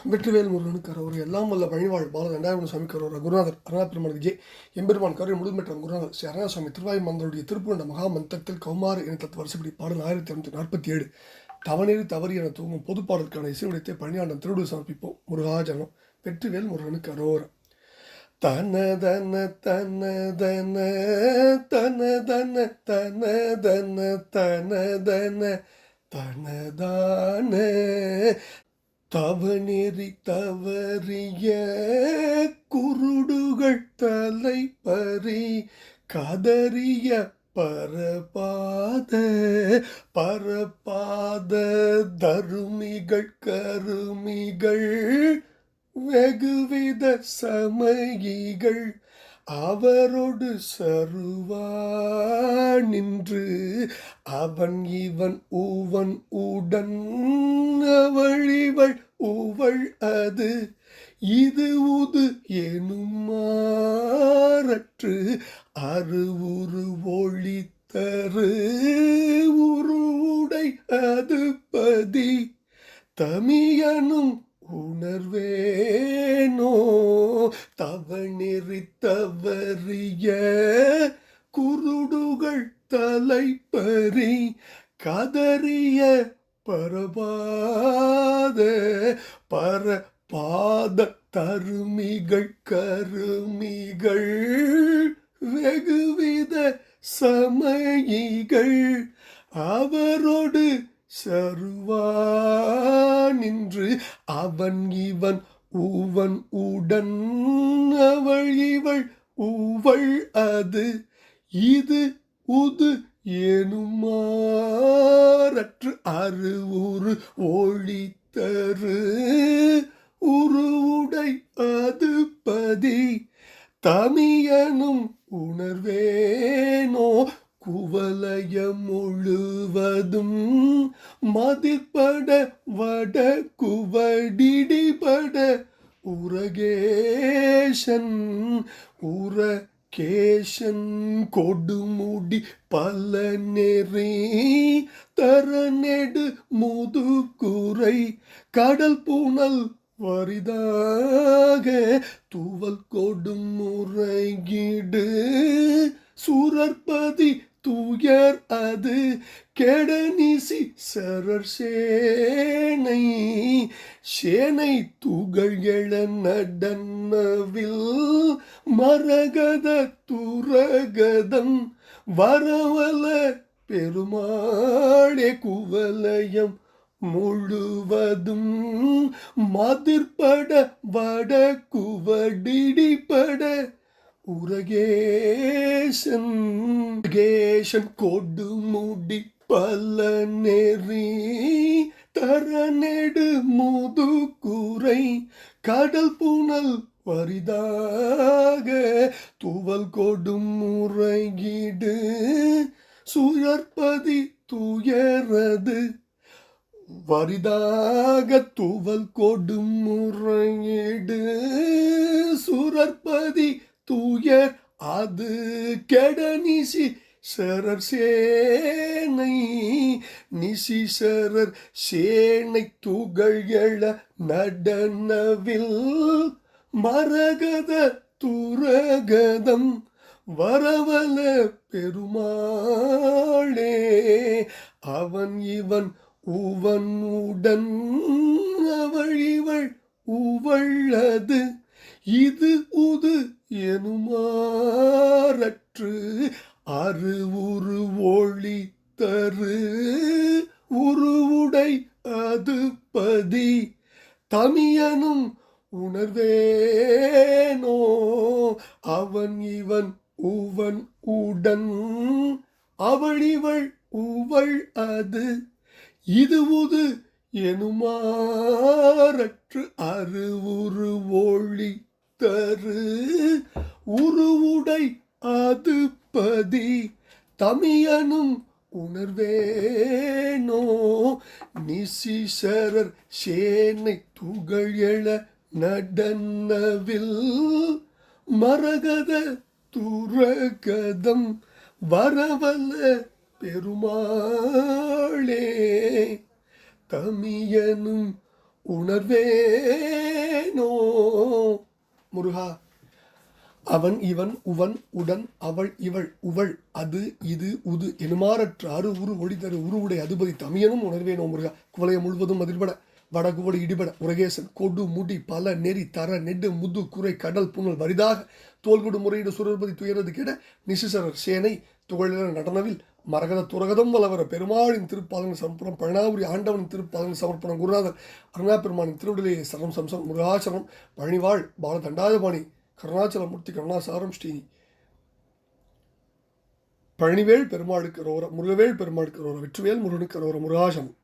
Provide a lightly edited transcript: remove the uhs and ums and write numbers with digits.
வெற்றிவேல் முருகனுக்கு கரோர் எல்லாம் வல்ல வழிவாழ் பால ரெண்டாயிரம் சுவாமி கரோர் குருநாதர் அருணாபெருமான் ஜே எம்பெருமான் கருணை முழுமைற்றம் குருநாதர் ஸ்ரீ அருணாசுவாமி திருவாய் மந்தருடைய திருப்புண்ட மகா மந்திரத்தில் கௌமாறு இனத்தத்து வருஷப்படி பாடல் 1747 தவநேறு தவறு என தூங்கும் பொது பாடலுக்கான இசையுடையத்தை பணியாண்டம் திருடு சமர்ப்பிப்போம். முருகாஜனம். வெற்றிவேல் முருகனுக்கு கரோர். தன தன தன தன தன தன தன தன தன தன தனதான தவநெறி தவறிய குருடுகள் தலைப்பறி கதறிய பரபாத தருமிகள் கருமிகள் வெகுவித சமயிகள் அவரோடு சருவா நின்று அவன் இவன் ஊவன் உடன் அவழிவள் உவள் அது இது உது எனும் மாறற்று அருவுரு ஒளித்தரு உருவுடை அது பதி தமியனும் உணர்வேனோ தவநெறி தவறிய குருடுகள் தலைப்பறி கதறிய பரபாத தருமிகள் கருமிகள் வெகுவித சமயிகள் அவரோடு சருவா நின்று அவன் இவன் ஊவன் உடன் அவள் இவள் உவள் அது இது உது எனுமாறற்று அருவுரு ஒளித்தரு உருவுடை அது பதி தமியனும் உணர்வேனோ குவலயம் முழுவதும் மதிப்பட வட குவடிடிபட உரகேசன் கொடுமுடி பல நெறி தரநெடு முதுகுரை கடல் பூனல் வரிதாக தூவல் கொடும் முறையீடு சூரற்பதி தூயர் அது கெடனிசி சரர் சேனை துகள் எழ நடனவில் மரகத துரகதம் வரவல பெருமாளே குவலயம் முழுவதும் மதிர்பட வட குவடிடிபட உரகேசன் கொடுமுடி பல நெறி தரநெடு முதுகுரை கடல் புனல் வரிதாக துவல் கொடும் முறையீடு சுழற்பதி துயரது வரிதாக துவல் கொடும் முறையீடு சுரற்பதி தூயர் அது கெடனிசி சரர் சேனை துகள் எழ நடனவில் மரகத துரகதம் வரவல பெருமாளே அவன் இவன் உவன் உடன் அவள் இவள் உவள்ளது இது உது எனுமாறற்று அருவுரு ஒளித்தரு உருவுடை அது பதி தமியனும் உணர்வேனோ அவன் இவன் உவன் உடன் அவள் இவள் உவள் அது இது உது எனுமாறற்று அருவுரு ஒளி தரு உருவுடை அது பதி தமியனும் உணர்வேனோ நிசிசரர் சேனை துகள் எழ நடனவில் மரகத துரகதம் வரவல்ல பெருமாளே தமியனும் உணர்வேனோ முருகா. அவன் இவன் உவன் உடன் அவள் இவள் உவள் அது இது உது எனுமாறற்ற அரு உரு ஒளிதரு உருவுடை அதுபதி தமியனும் உணர்வேனோ முருகா. குவளையம் முழுவதும் அதிர்பட வடகுவடு இடிபட உரகேசன் கொடு முடி பல நெறி தர நெடு முது குறை கடல் புனல் வரிதாக தோல்கொடு முறையீடு சுரர்பதி துயரது கிட நிசிசரர் சேனை துகளில நடனவில் மரகத துரகதம் வளவர பெருமாளின் திருப்பாதங்கள் சமர்ப்பணம் பழனாபுரி ஆண்டவனின் திருப்பாதங்கள் சமர்ப்பணம் குருநாதர் அருணா பெருமானின் திருவிடலையே சரணம் சம்சம் முருகாசரணம் பழனிவாழ் பால தண்டாயுதபாணி கருணாச்சலமூர்த்தி கருணாசாரம் ஸ்ரீ பழனிவேல் பெருமாளுக்கு ரோர முருகவேல் பெருமாளுக்கு ரோர வெற்றுவேல் முருகனுக்கு ரோர முருகாசனம்.